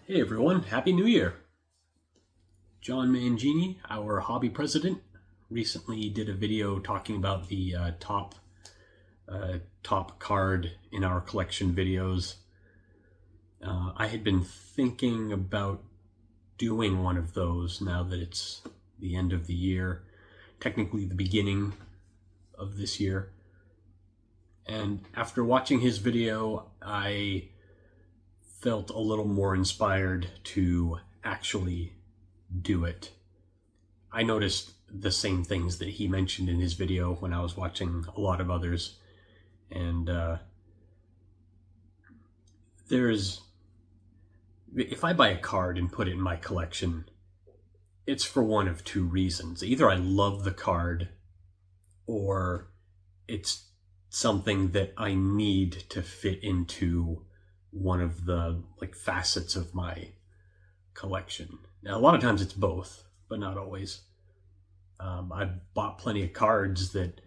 Hey everyone, Happy New Year! John Mangini, our hobby president, recently did a video talking about the top card in our collection videos. I had been thinking about doing one of those now that it's the end of the year, technically the beginning of this year. And after watching his video, I felt a little more inspired to actually do it. I noticed the same things that he mentioned in his video when I was watching a lot of others. And if I buy a card and put it in my collection, it's for one of two reasons. Either I love the card or it's something that I need to fit into one of the facets of my collection. Now, a lot of times it's both, but not always. I've bought plenty of cards that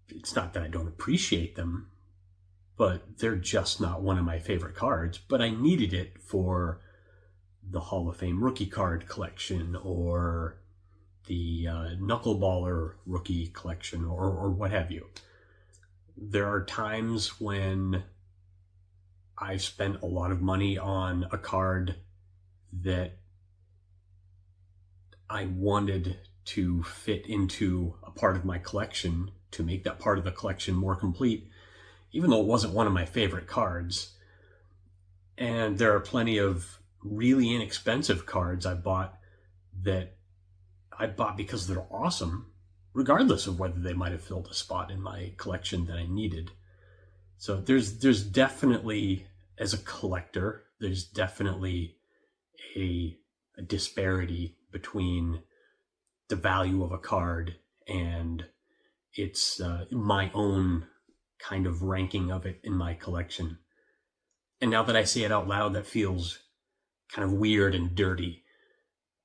it's not that I don't appreciate them, but they're just not one of my favorite cards. But I needed it for the Hall of Fame rookie card collection or the Knuckleballer rookie collection or what have you. There are times when I've spent a lot of money on a card that I wanted to fit into a part of my collection to make that part of the collection more complete, even though it wasn't one of my favorite cards. And there are plenty of really inexpensive cards I bought because they're awesome, regardless of whether they might have filled a spot in my collection that I needed. So there's definitely, as a collector, there's definitely a disparity between the value of a card and its my own kind of ranking of it in my collection. And now that I say it out loud, that feels kind of weird and dirty.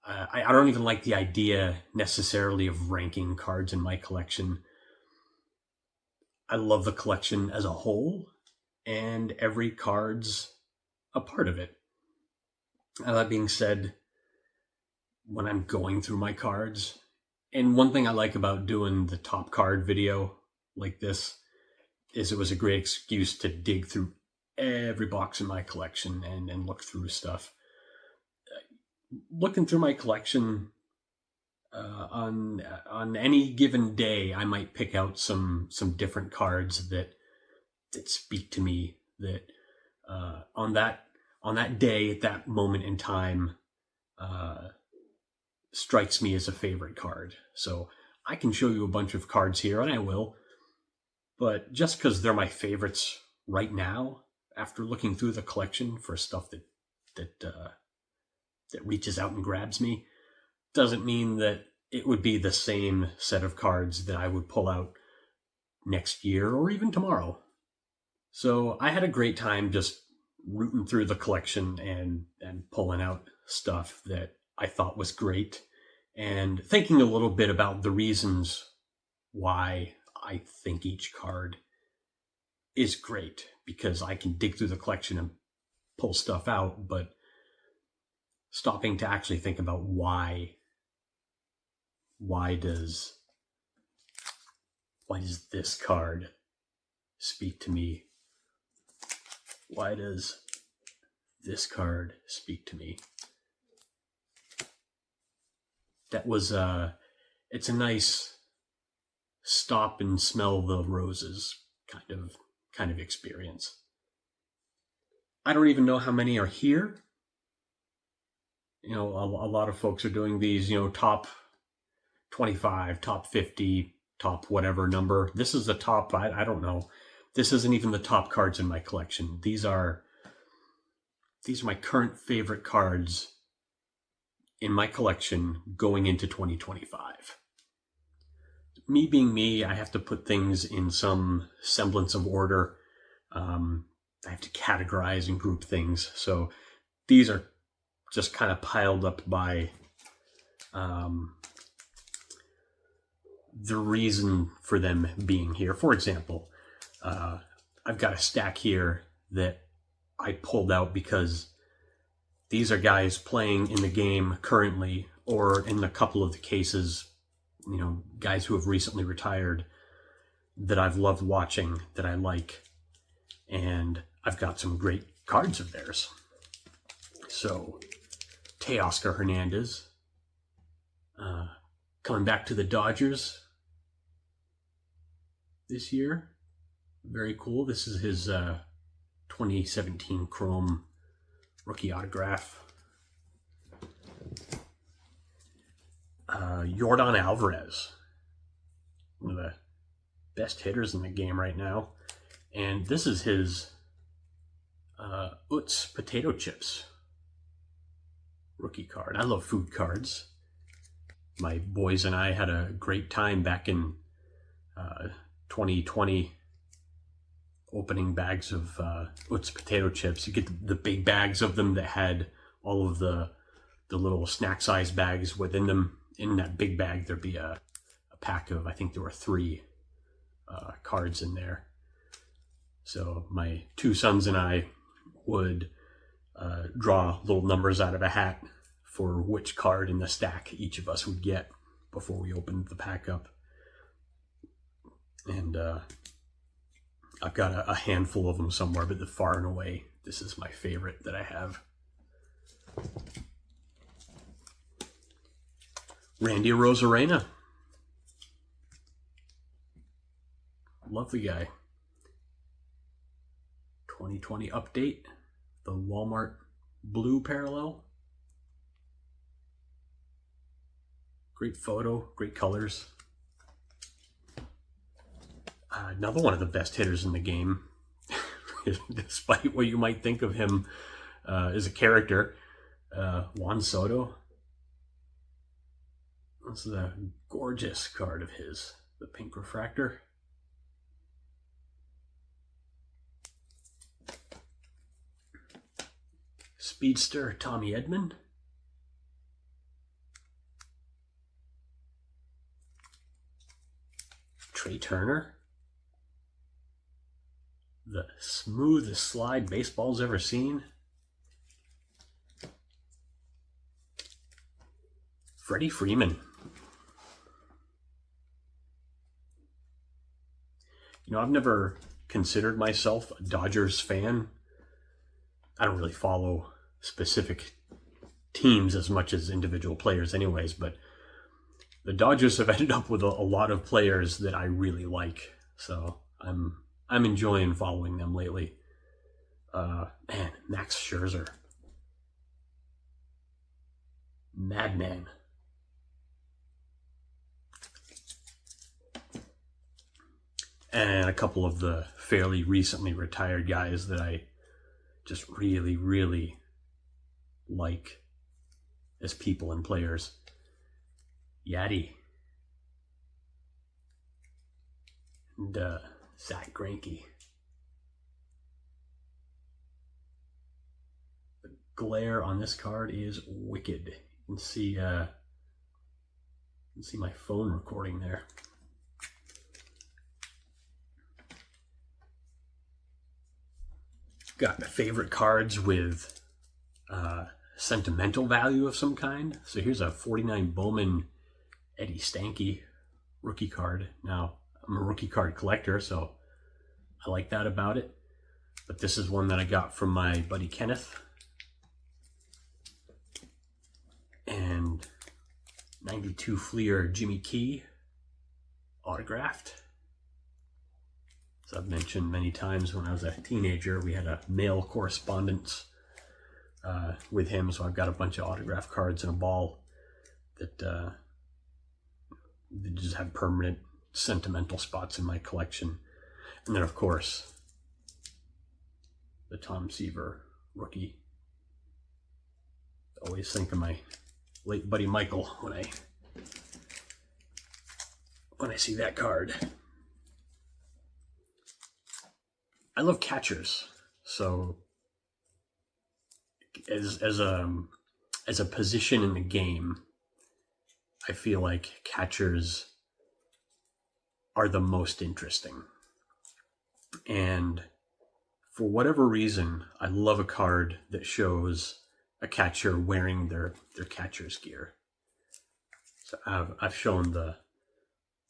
I don't even like the idea necessarily of ranking cards in my collection. I love the collection as a whole, and every card's a part of it. That being said, when I'm going through my cards, and one thing I like about doing the top card video like this is it was a great excuse to dig through every box in my collection and look through stuff. Looking through my collection on any given day, I might pick out some different cards that speak to me. That on that day, at that moment in time, strikes me as a favorite card. So I can show you a bunch of cards here, and I will. But just because they're my favorites right now, after looking through the collection for stuff that reaches out and grabs me, doesn't mean that it would be the same set of cards that I would pull out next year or even tomorrow. So I had a great time just rooting through the collection and pulling out stuff that I thought was great and thinking a little bit about the reasons why I think each card is great, because I can dig through the collection and pull stuff out, but stopping to actually think about why does this card speak to me? Why does this card speak to me? That was it's a nice stop and smell the roses kind of experience. I don't even know how many are here. A lot of folks are doing these, top 25, top 50, top whatever number. This is the top, I don't know. This isn't even the top cards in my collection. These are my current favorite cards in my collection going into 2025. Me being me, I have to put things in some semblance of order. I have to categorize and group things. So these are just kind of piled up by the reason for them being here. For example, I've got a stack here that I pulled out because these are guys playing in the game currently, or in a couple of the cases, guys who have recently retired that I've loved watching, that I like. And I've got some great cards of theirs. So, Teoscar Hernandez, coming back to the Dodgers this year. Very cool. This is his 2017 Chrome rookie autograph. Yordan Alvarez, one of the best hitters in the game right now. And this is his Utz potato chips rookie card. I love food cards. My boys and I had a great time back in 2020 opening bags of Utz potato chips. You get the big bags of them that had all of the little snack size bags within them. In that big bag, there'd be a pack of, I think there were 3 cards in there. So my 2 sons and I would draw little numbers out of a hat for which card in the stack each of us would get before we opened the pack up. And I've got a handful of them somewhere, but far and away, this is my favorite that I have. Randy Arozarena. Lovely guy. 2020 update. The Walmart blue parallel. Great photo, great colors. Another one of the best hitters in the game, despite what you might think of him as a character, Juan Soto. This is a gorgeous card of his, the pink refractor. Speedster Tommy Edman. Trey Turner. The smoothest slide baseball's ever seen. Freddie Freeman. I've never considered myself a Dodgers fan. I don't really follow specific teams as much as individual players anyways, but the Dodgers have ended up with a lot of players that I really like. So I'm enjoying following them lately. Man, Max Scherzer. Madman. And a couple of the fairly recently retired guys that I just really, really like as people and players. Yadi. And Zach Greinke. The glare on this card is wicked. You can see my phone recording there. Got favorite cards with sentimental value of some kind. So here's a 49 Bowman Eddie Stanky rookie card. Now, I'm a rookie card collector, so I like that about it. But this is one that I got from my buddy Kenneth. And 92 Fleer Jimmy Key autographed. As I've mentioned many times, when I was a teenager, we had a mail correspondence with him, so I've got a bunch of autograph cards in a ball that just have permanent sentimental spots in my collection. And then, of course, the Tom Seaver rookie. Always think of my late buddy Michael when I see that card. I love catchers, so as a position in the game, I feel like catchers are the most interesting. And for whatever reason, I love a card that shows a catcher wearing their catcher's gear. So I've shown the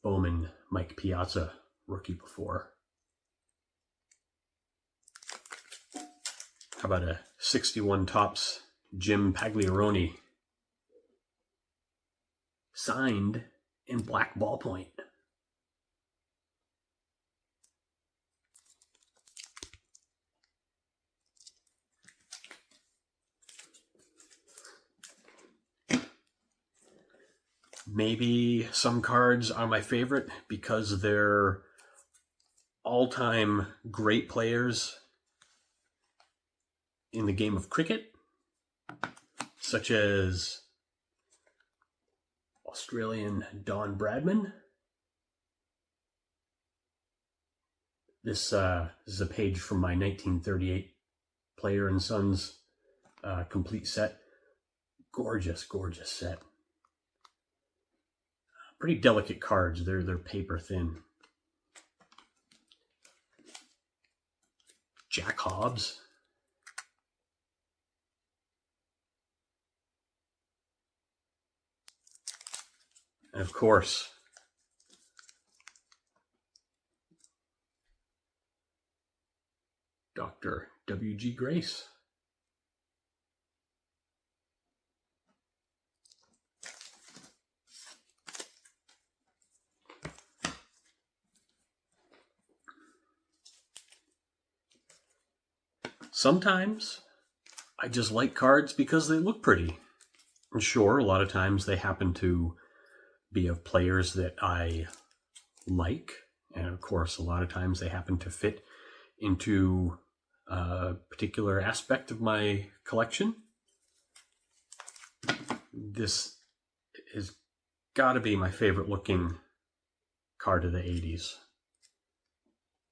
Bowman Mike Piazza rookie before. How about a 61 Topps Jim Pagliarone, signed in black ballpoint? Maybe some cards are my favorite because they're all-time great players in the game of cricket, such as Australian Don Bradman. This is a page from my 1938 Player and Sons complete set. Gorgeous, gorgeous set. Pretty delicate cards. They're paper thin. Jack Hobbs. And of course, Dr. W.G. Grace. Sometimes I just like cards because they look pretty. And sure, a lot of times they happen to be of players that I like. And of course, a lot of times they happen to fit into a particular aspect of my collection. This has got to be my favorite looking card of the 80s.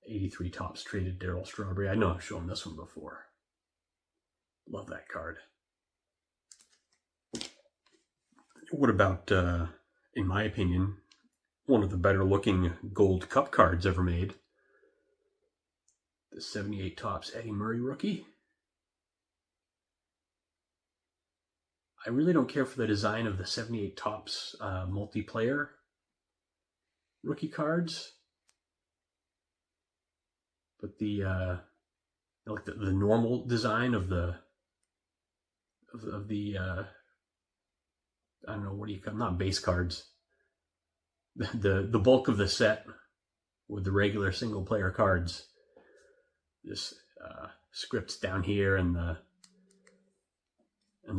83 Topps traded Darryl Strawberry. I know I've shown this one before. Love that card. What about, in my opinion, one of the better looking Gold Cup cards ever made? The 78 Topps Eddie Murray rookie. I really don't care for the design of the 78 Topps multiplayer rookie cards. But the like the normal design of the I don't know, what do you call, not base cards, the bulk of the set with the regular single player cards. This scripts down here and the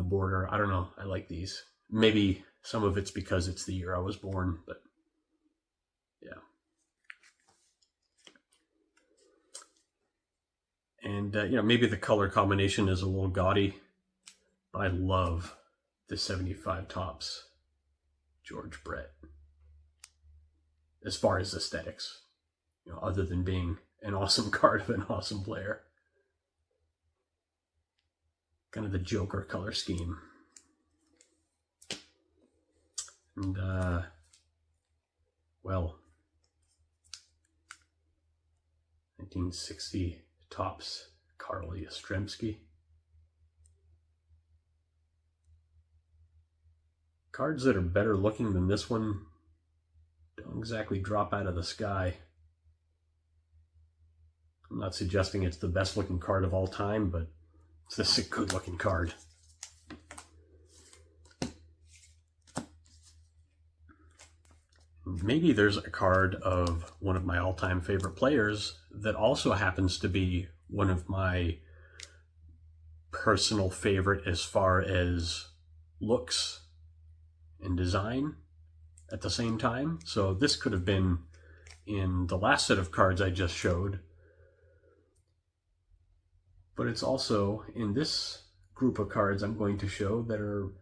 border. I don't know. I like these. Maybe some of it's because it's the year I was born, but yeah. And, maybe the color combination is a little gaudy, but I love the 75 Topps George Brett. As far as aesthetics, other than being an awesome card of an awesome player. Kind of the Joker color scheme. And, 1960 Topps Carl Yastrzemski. Cards that are better looking than this one don't exactly drop out of the sky. I'm not suggesting it's the best looking card of all time, but it's just a good looking card. Maybe there's a card of one of my all-time favorite players that also happens to be one of my personal favorite as far as looks and design at the same time. So this could have been in the last set of cards I just showed, but it's also in this group of cards I'm going to show that are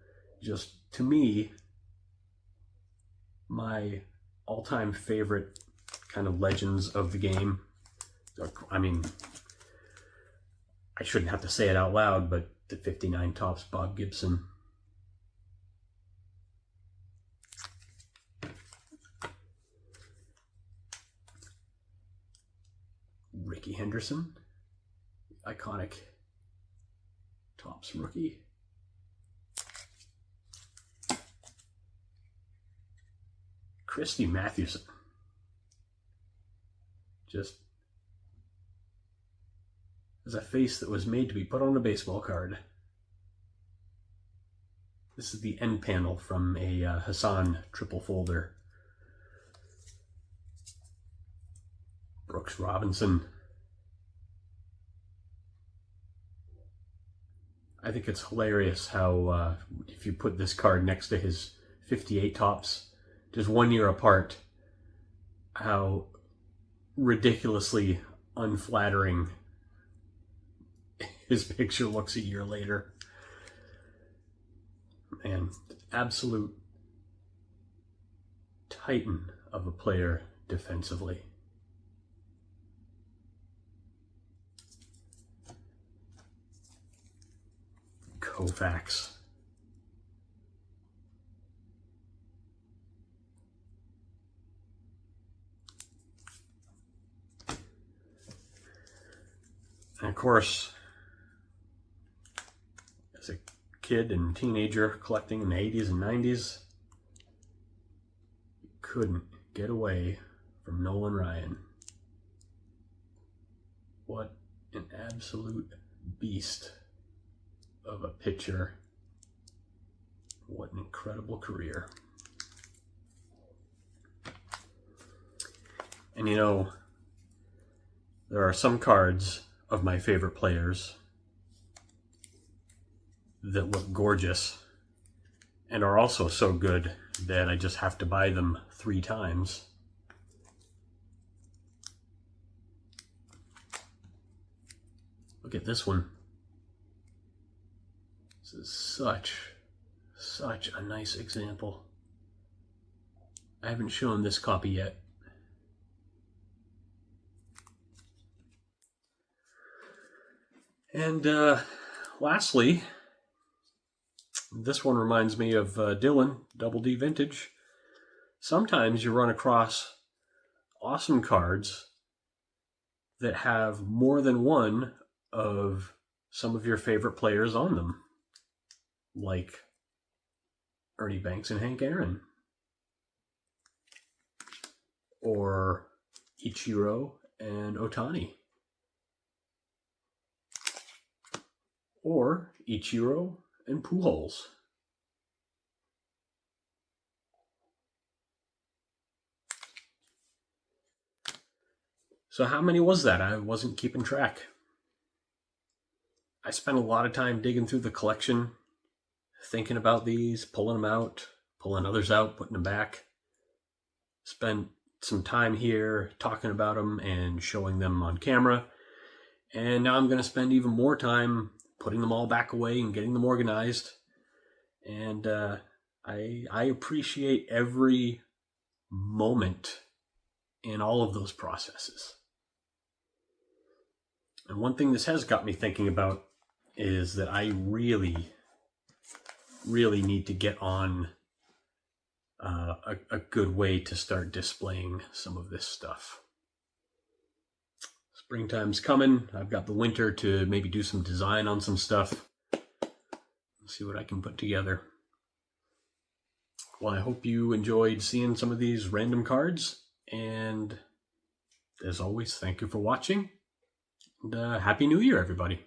just, to me, my all-time favorite kind of legends of the game. I mean, I shouldn't have to say it out loud, but the 59 Topps Bob Gibson. Rickey Henderson, iconic Topps rookie. Christy Mathewson. Just as a face that was made to be put on a baseball card. This is the end panel from a Hassan triple folder. Brooks Robinson. I think it's hilarious how if you put this card next to his 58 tops, just 1 year apart, how ridiculously unflattering his picture looks a year later. Man, absolute titan of a player defensively. Koufax. And of course, as a kid and teenager collecting in the 80s and 90s, you couldn't get away from Nolan Ryan. What an absolute beast of a pitcher. What an incredible career. And you know, there are some cards of my favorite players that look gorgeous and are also so good that I just have to buy them 3 times. Look at this one. This is such a nice example. I haven't shown this copy yet. And lastly, this one reminds me of Dylan, Double D Vintage. Sometimes you run across awesome cards that have more than one of some of your favorite players on them, like Ernie Banks and Hank Aaron, or Ichiro and Ohtani, or Ichiro and Pujols. So how many was that? I wasn't keeping track. I spent a lot of time digging through the collection, thinking about these, pulling them out, pulling others out, putting them back. Spent some time here talking about them and showing them on camera. And now I'm going to spend even more time putting them all back away and getting them organized. And I appreciate every moment in all of those processes. And one thing this has got me thinking about is that I really need to get on a good way to start displaying some of this stuff. Springtime's coming. I've got the winter to maybe do some design on some stuff. See what I can put together. Well, I hope you enjoyed seeing some of these random cards. And as always, thank you for watching. And Happy New Year, everybody.